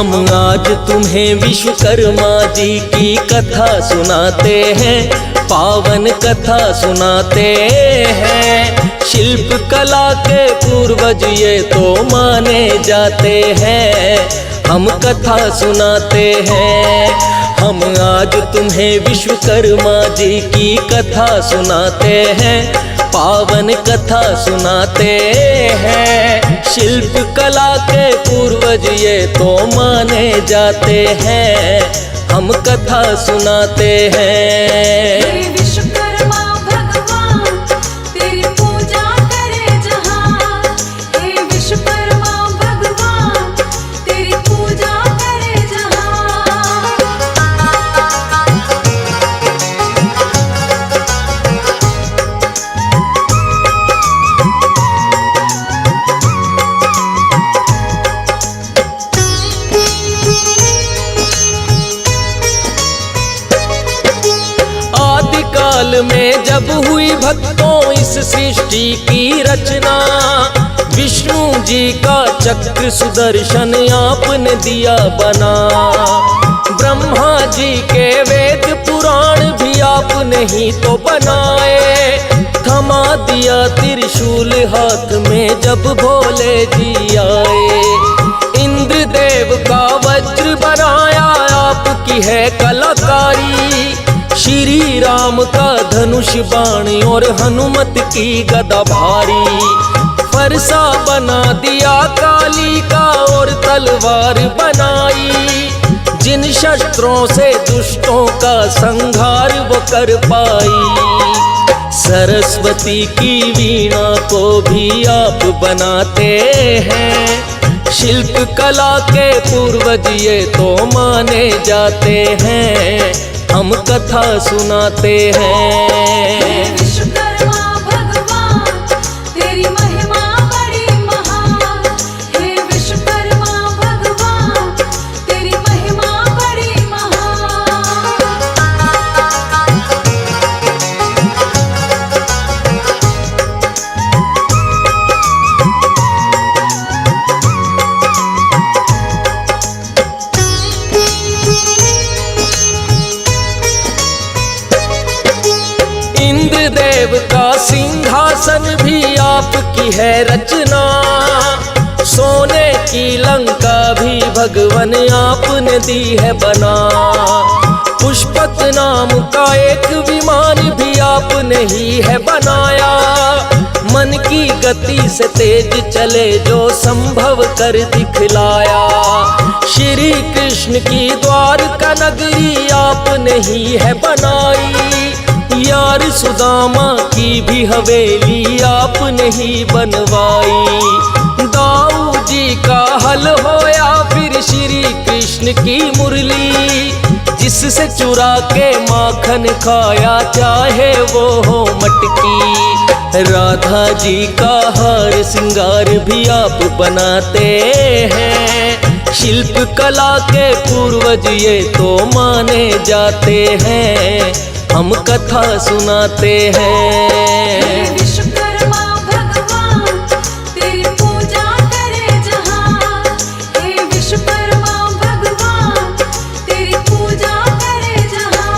हम आज तुम्हें विश्वकर्मा जी की कथा सुनाते हैं, पावन कथा सुनाते हैं। शिल्प कला के पूर्वज ये तो माने जाते हैं, हम कथा सुनाते हैं। हम आज तुम्हें विश्वकर्मा जी की कथा सुनाते हैं, पावन कथा सुनाते हैं। शिल्प कला के पूर्वज ये तो माने जाते हैं, हम कथा सुनाते हैं। विश्वकर्मा भगवान तेरी पूजा करे जहां, हे विश्वकर्मा भगवान तेरी पूजा करे जहां। आदिकाल में जब हुई भक्तों इस सृष्टि की रचना, विष्णु जी का चक्र सुदर्शन आपने दिया बना। ब्रह्मा जी के वेद पुराण भी आपने ही तो बनाए। थमा दिया त्रिशूल हाथ में जब भोले जी आए। इंद्रदेव का वज्र बनाया आपकी है कलाकारी। श्री राम का धनुष बाण और हनुमत की गदा भारी। फरसा बना दिया काली का और तलवार बनाई। जिन शस्त्रों से दुष्टों का संहार वो कर पाई। सरस्वती की वीणा को भी आप बनाते हैं। शिल्प कला के पूर्वज ये तो माने जाते हैं, हम कथा सुनाते हैं। विश्वकर्मा भगवान तेरी महिमा बड़ी महान, हे विश्वकर्मा भगवान तेरी महिमा बड़ी महान। इंद्रदेव का सिंहासन भी आपकी है रचना। सोने की लंका भी भगवान आपने दी है बना। पुष्पक नाम का एक विमान भी आपने ही है बनाया। मन की गति से तेज चले जो संभव कर दिखलाया। श्री कृष्ण की द्वारका नगरी आपने ही है बनाई। यार सुदामा की भी हवेली आपने ही बनवाई। दाऊ जी का हल होया फिर श्री कृष्ण की मुरली। जिससे चुरा के माखन खाया चाहे वो हो मटकी। राधा जी का हार श्रृंगार भी आप बनाते हैं। शिल्प कला के पूर्वज ये तो माने जाते हैं, हम कथा सुनाते हैं। विश्वकर्मा भगवान तेरी पूजा करे जहां, हे विश्वकर्मा भगवान तेरी पूजा करे जहां।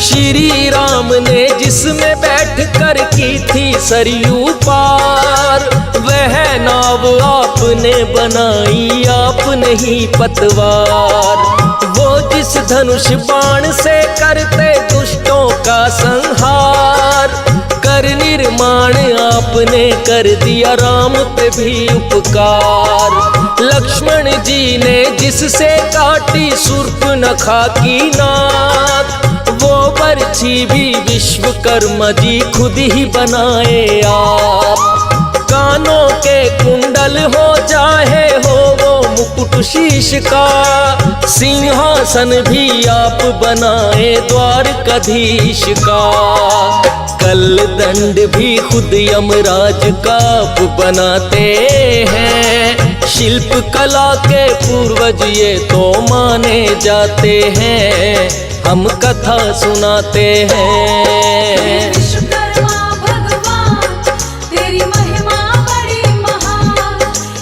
श्री राम ने जिसमें बैठ कर की थी सरयू पार, वह नाव आपने बनाई आपने ही पतवार। वो जिस धनुष बाण से करते दुष्टों का संहार, कर निर्माण आपने कर दिया राम पे भी उपकार। लक्ष्मण जी ने जिससे काटी शूर्पणखा की नाक, वो बरछी भी विश्वकर्मा जी खुद ही बनाए आप। कानों के कुंडल हो चाहे हो वो मुकुट शीश का, सिंहासन भी आप बनाए द्वारकाधीश का। कल दंड भी खुद यमराज का आप बनाते हैं। शिल्प कला के पूर्वज ये तो माने जाते हैं, हम कथा सुनाते हैं। विश्वकर्मा भगवान तेरी महिमा बड़ी महान,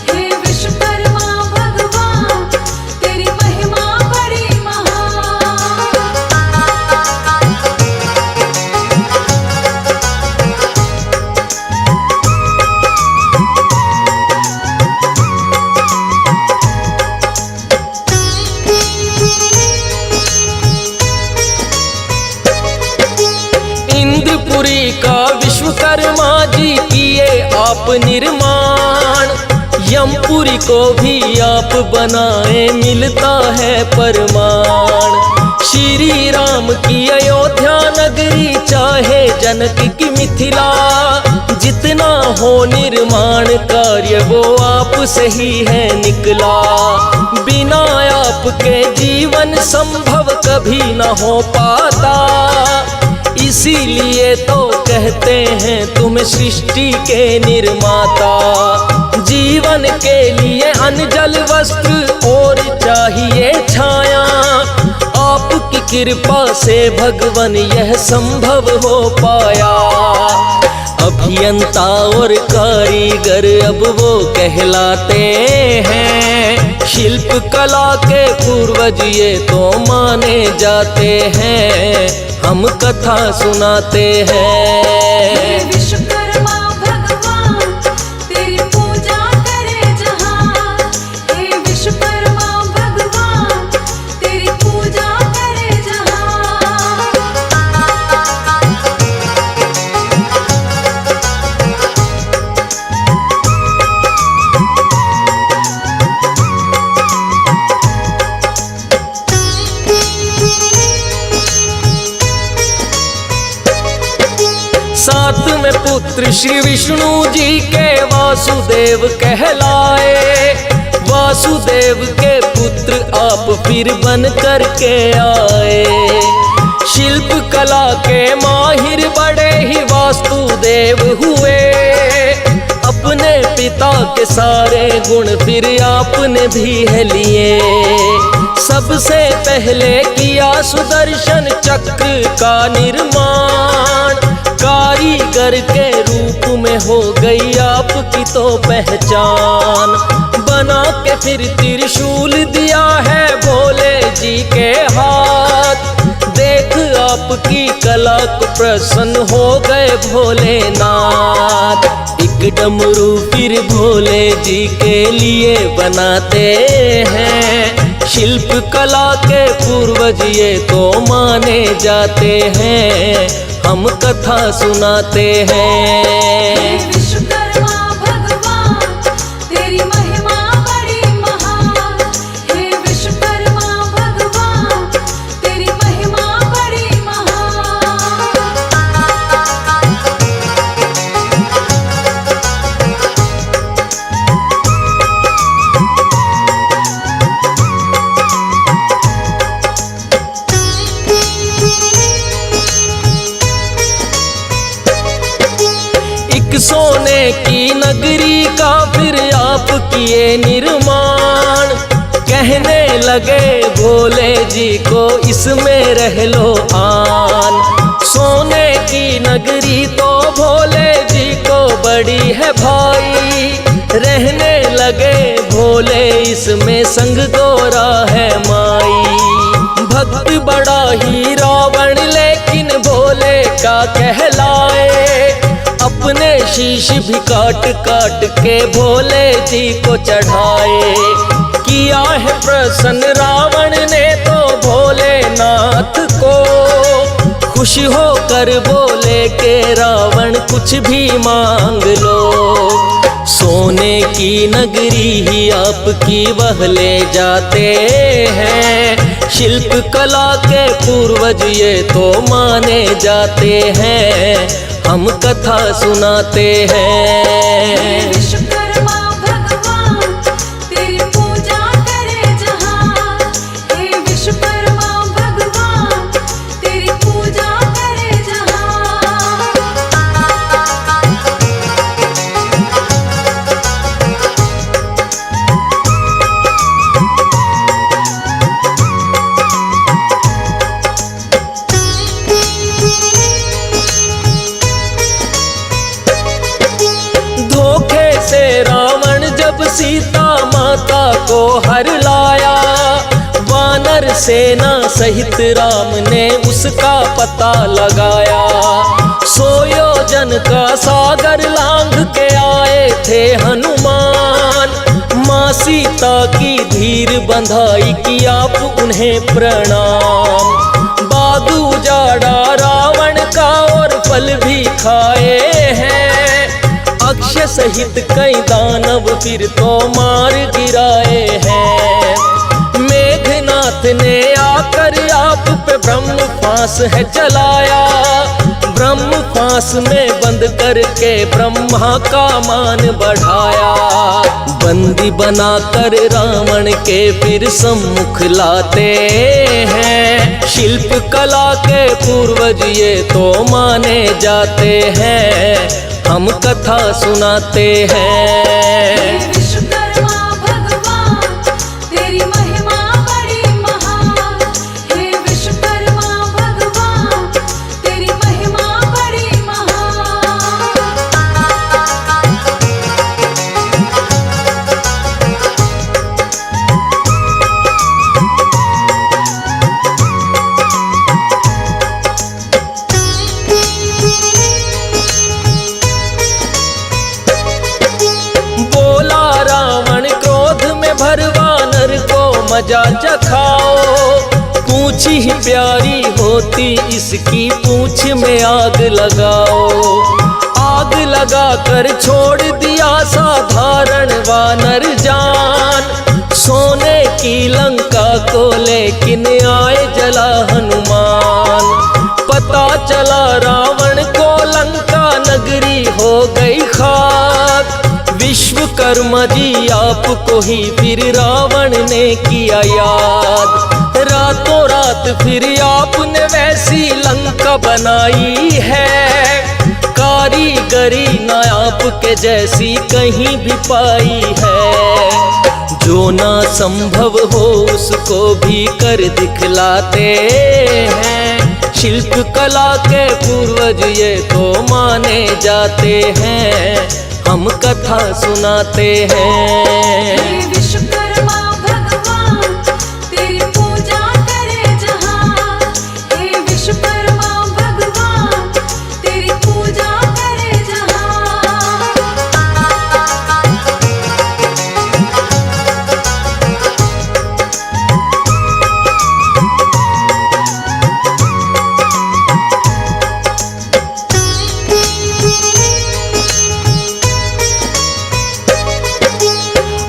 हे विश्वकर्मा भगवान तेरी महिमा बड़ी महान। इंद्रपुरी का विश्वकर्मा जी किए आप निर्माण, यमपुरी को भी आप बनाए मिलता है परमाण। श्री राम की अयोध्या नगरी चाहे जनक की मिथिला, जितना हो निर्माण कार्य वो आप से ही है निकला। बिना आपके जीवन संभव कभी न हो पाता, इसीलिए तो कहते हैं तुम सृष्टि के निर्माता। जीवन के लिए अन्न जल वस्त्र और चाहिए छाया, आपकी कृपा से भगवान यह संभव हो पाया। अभियंता और कारीगर अब वो कहलाते हैं, शिल्प कला के पूर्वज ये तो माने जाते हैं, हम कथा सुनाते हैं। विश्वकर्मा भगवान तेरी पूजा करे जहां, हे विश्वकर्मा भगवान तेरी पूजा करे जहां। साथ में पुत्र श्री विष्णु जी के वासुदेव कहलाए, वासुदेव के पुत्र आप फिर बन कर के आए। शिल्प कला के माहिर बड़े ही वास्तुदेव हुए, अपने पिता के सारे गुण फिर आपने भी है लिए। सबसे पहले किया सुदर्शन चक्र का निर्माण, कारीगर के रूप में हो गई आपकी तो पहचान। बना के फिर त्रिशूल दिया है भोले जी के हाथ, देख आपकी कला को प्रसन्न हो गए भोलेनाथ। एक डमरू फिर भोले जी के लिए बनाते हैं, शिल्प कला के पूर्वज ये तो माने जाते हैं, हम कथा सुनाते हैं। विश्वकर्मा भगवान तेरी महिमा बड़ी महान, हे विश्वकर्मा भगवान तेरी महिमा बड़ी महान। सोने की नगरी का फिर आप किए निर्माण, कहने लगे भोले जी को इसमें रह लो आन। सोने की नगरी तो भोले जी को बड़ी है भाई, रहने लगे भोले इसमें संग गोरा है माई। भक्त बड़ा ही रावण लेकिन भोले का कहलाए, अपने शीश भी काट काट के भोले जी को चढ़ाए। किया है प्रसन्न रावण ने तो भोलेनाथ को, खुश होकर बोले के रावण कुछ भी मांग लो। सोने की नगरी ही आपकी वह ले जाते हैं, शिल्प कला के पूर्वज ये तो माने जाते हैं, हम कथा सुनाते हैं। विश्वकर्मा भगवान तेरी पूजा करे जहां, हे विश्वकर्मा भगवान तेरी पूजा करे जहां। जब सीता माता को हर लाया, वानर सेना सहित राम ने उसका पता लगाया। 100 योजन का सागर लांघ के आए थे हनुमान, माँ सीता की धीर बंधाई की आप उन्हें प्रणाम। बाग उजाड़ा रावण का और फल भी खाए हैं, अक्षय सहित कई दानव फिर तो मार गिराए हैं। मेघनाथ ने आकर आप पे ब्रह्म फांस है चलाया, ब्रह्म फांस में बंद करके ब्रह्मा का मान बढ़ाया। बंदी बनाकर रावण के फिर सम्मुख लाते हैं, शिल्प कला के पूर्वज ये तो माने जाते हैं, हम कथा सुनाते हैं। विश्वकर्मा भगवान तेरी महिमा बड़ी महान, हे विश्वकर्मा भगवान तेरी महिमा बड़ी महान। बोला रावण क्रोध में भर वानर को मजा चखाओ, पूंछ ही प्यारी होती इसकी पूंछ में आग लगाओ। आग लगा कर छोड़ दिया साधारण वानर जान, सोने की लंका को लेकिन आए जला हनुमान। पता चला रावण को लंका नगरी हो गई खाक, विश्वकर्मा जी आपको ही फिर रावण ने किया याद। रातों रात फिर आपने वैसी लंका बनाई है, कारीगरी ना आपके जैसी कहीं भी पाई है। जो ना संभव हो उसको भी कर दिखलाते हैं, शिल्प कला के पूर्वज ये तो माने जाते हैं, हम कथा सुनाते हैं। हे विश्वकर्मा भगवान तेरी पूजा करे जहां, हे विश्वकर्मा भगवान तेरी पूजा करे जहां।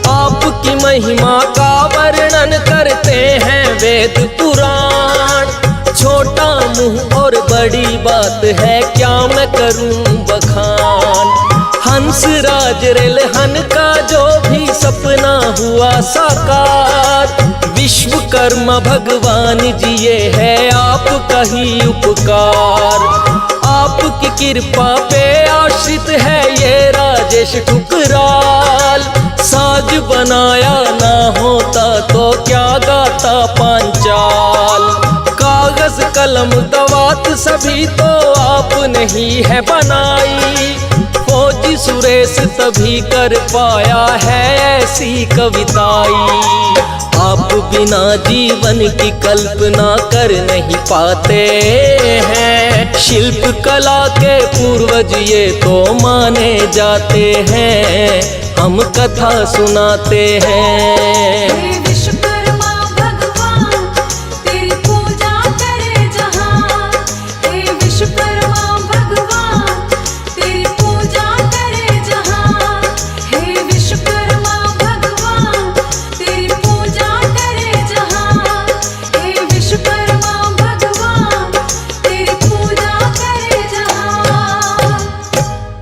आपकी महिमा का वर्णन करते हैं वेद पुराण, छोटा मुंह और बड़ी बात है क्या मैं करूं बखान। हंस राज रेलहन का जो भी सपना हुआ साकार, विश्वकर्मा भगवान जी ये है आपका ही उपकार। आपकी कृपा पे आश्रित है ये राजेश ठुकराल, साज बनाया ना होता तो क्या गाता पांचाल। कागज कलम दवात सभी तो आपने ही है बनाई, फौजी सुरेश तभी कर पाया है ऐसी कविताई। आप बिना जीवन की कल्पना कर नहीं पाते हैं, शिल्प कला के पूर्वज ये तो माने जाते हैं, हम कथा सुनाते हैं।